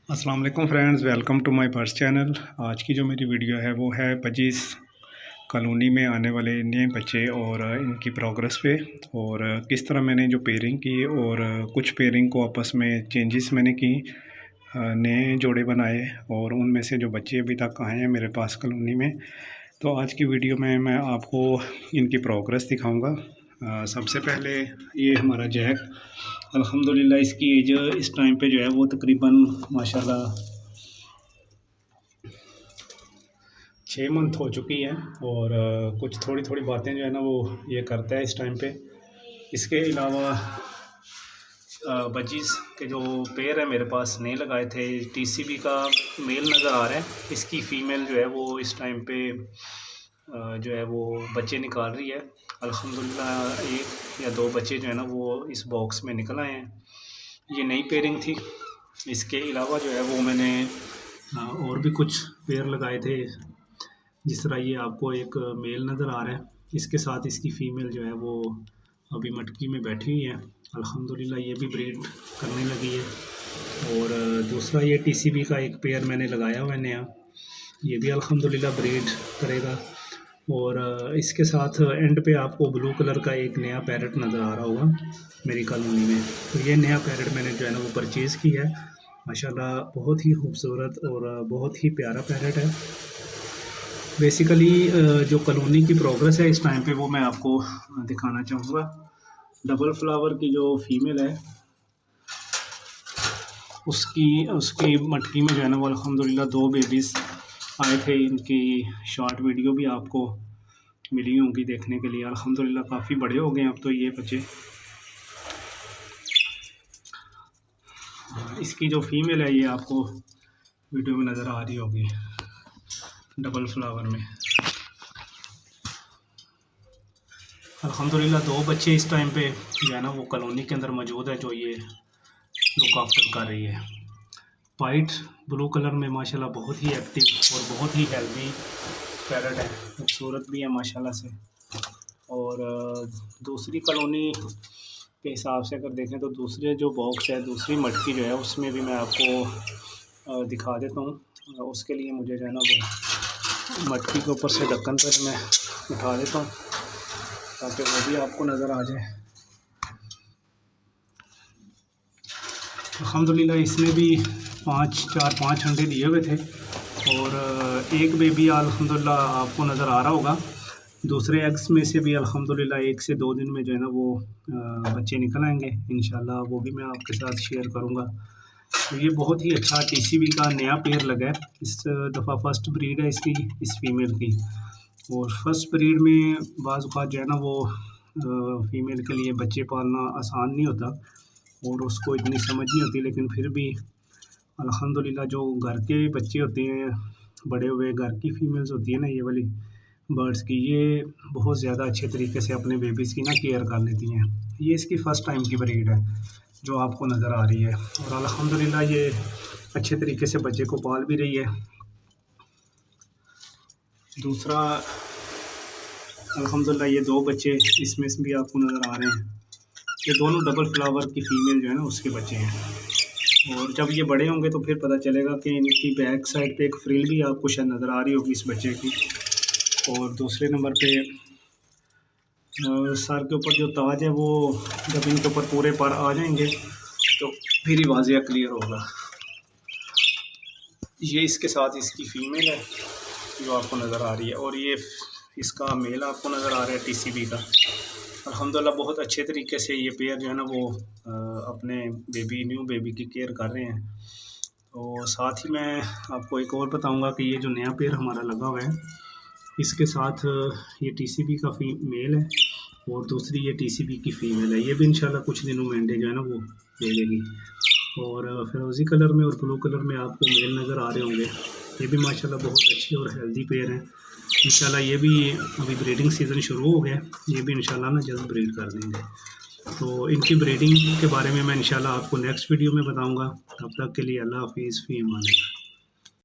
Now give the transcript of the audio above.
अस्सलाम वालेकुम friends, welcome to my first channel. आज की जो मेरी वीडियो है वो है 25 कॉलोनी में आने वाले नए बच्चे और इनकी प्रोग्रेस पे, और किस तरह मैंने जो पेयरिंग की और कुछ पेयरिंग को आपस में चेंजेस मैंने की, नए जोड़े बनाए और उनमें से जो बच्चे अभी तक आए हैं मेरे पास कॉलोनी में। तो आज की वीडियो में मैं आपको इनकी प्रोग्रेस दिखाऊँगा। सबसे पहले ये हमारा जैक, अल्हम्दुलिल्लाह इसकी एज इस टाइम पे जो है वो तकरीबन माशाल्लाह 6 मंथ हो चुकी है, और कुछ थोड़ी थोड़ी बातें जो है ना वो ये करता है इस टाइम पे। इसके अलावा बजीज़ के जो पेयर है मेरे पास नए लगाए थे, टीसीबी का मेल नज़र आ रहा है, इसकी फ़ीमेल जो है वो इस टाइम पे जो है वो बच्चे निकाल रही है। अल्हम्दुलिल्लाह 1 या 2 बच्चे जो है ना वो इस बॉक्स में निकल आए हैं। ये नई पेयरिंग थी। इसके अलावा जो है वो मैंने और भी कुछ पेयर लगाए थे, जिस तरह ये आपको एक मेल नज़र आ रहा है, इसके साथ इसकी फ़ीमेल जो है वो अभी मटकी में बैठी हुई है। अल्हम्दुलिल्लाह ये भी ब्रीड करने लगी है। और दूसरा ये टीसीबी का एक पेयर मैंने लगाया हुआ है नया, ये भी अल्हम्दुलिल्लाह ब्रीड करेगा। और इसके साथ एंड पे आपको ब्लू कलर का एक नया पैरेट नज़र आ रहा होगा मेरी कॉलोनी में। तो ये नया पैरेट मैंने जो है ना वो परचेज़ किया है। माशाल्लाह बहुत ही खूबसूरत और बहुत ही प्यारा पैरेट है। बेसिकली जो कॉलोनी की प्रोग्रेस है इस टाइम पे वो मैं आपको दिखाना चाहूँगा। डबल फ्लावर की जो फीमेल है उसकी मटकी में जो है ना वो अल्हम्दुलिल्लाह 2 बेबीज़ आए थे। इनकी शॉर्ट वीडियो भी आपको मिली होंगी देखने के लिए। अल्हम्दुलिल्लाह काफ़ी बड़े हो गए हैं अब तो ये बच्चे। इसकी जो फीमेल है ये आपको वीडियो में नज़र आ रही होगी डबल फ्लावर में। अल्हम्दुलिल्लाह 2 बच्चे इस टाइम पे जो है ना वो कॉलोनी के अंदर मौजूद है, जो ये लुक आफ्टर कर रही है। वाइट ब्लू कलर में माशाल्लाह बहुत ही एक्टिव और बहुत ही हेल्दी पैरेट है, खूबसूरत भी है माशाल्लाह से। और दूसरी कॉलोनी के हिसाब से अगर देखें तो दूसरे जो बॉक्स है, दूसरी मटकी जो है उसमें भी मैं आपको दिखा देता हूँ। उसके लिए मुझे जो है ना वो मटकी के ऊपर से ढक्कन पर मैं उठा देता हूँ ताकि वो भी आपको नज़र आ जाए। अल्हम्दुलिल्लाह इसमें भी 5 अंडे दिए हुए थे, और एक बेबी अल्हम्दुलिल्लाह आपको नज़र आ रहा होगा। दूसरे एग्स में से भी अल्हम्दुलिल्लाह 1 से 2 दिन में जो है ना वो बच्चे निकल आएंगे इंशाल्लाह, वो भी मैं आपके साथ शेयर करूँगा। तो ये बहुत ही अच्छा टीसीबी का नया पेयर लगा है। इस दफ़ा फर्स्ट ब्रीड है इसकी, इस फीमेल की। और फर्स्ट ब्रीड में बाज़ औक़ात जो है ना वो फ़ीमेल के लिए बच्चे पालना आसान नहीं होता और उसको इतनी समझ नहीं होती, लेकिन फिर भी अल्हम्दुलिल्लाह जो घर के बच्चे होते हैं, बड़े हुए घर की फ़ीमेल्स होती है ना ये वाली बर्ड्स की, ये बहुत ज़्यादा अच्छे तरीके से अपने बेबीज़ की ना केयर कर लेती हैं। ये इसकी फ़र्स्ट टाइम की ब्रीड है जो आपको नज़र आ रही है, और अल्हम्दुलिल्लाह ये अच्छे तरीके से बच्चे को पाल भी रही है। दूसरा अल्हम्दुलिल्लाह ये 2 बच्चे इसमें से भी आपको नज़र आ रहे हैं, ये दोनों डबल फ्लावर की फ़ीमेल जो है ना उसके बच्चे हैं। और जब ये बड़े होंगे तो फिर पता चलेगा कि इनकी बैक साइड पे एक फ्रिल भी आपको शायद नज़र आ रही होगी इस बच्चे की। और दूसरे नंबर पे सर के ऊपर जो ताज है वो जब इनके ऊपर पूरे पर आ जाएंगे तो फिर ही वाज़िया क्लियर होगा। ये इसके साथ इसकी फ़ीमेल है जो आपको नज़र आ रही है, और ये इसका मेल आपको नज़र आ रहा है टीसीबी का। अल्हम्दुलिल्लाह बहुत अच्छे तरीके से ये पेयर जो है ना वो अपने न्यू बेबी की केयर कर रहे हैं। तो साथ ही मैं आपको एक और बताऊंगा कि ये जो नया पेयर हमारा लगा हुआ है, इसके साथ ये टीसीबी का मेल है और दूसरी ये टीसीबी की फ़ीमेल है। ये भी इंशाल्लाह कुछ दिनों में अंडे जो है ना वो दे देगी। और फिरोज़ी कलर में और ब्लू कलर में आपको मेल नज़र आ रहे होंगे। ये भी माशाल्लाह बहुत अच्छे और हेल्दी पेयर हैं। इंशाल्लाह ये भी अभी ब्रीडिंग सीज़न शुरू हो गया, ये भी इंशाल्लाह ना जल्द ब्रीड कर देंगे। तो इनकी ब्रीडिंग के बारे में मैं इंशाल्लाह आपको नेक्स्ट वीडियो में बताऊंगा। तब तक के लिए अल्लाह हाफ़िज़, फ़ी अमान अल्लाह।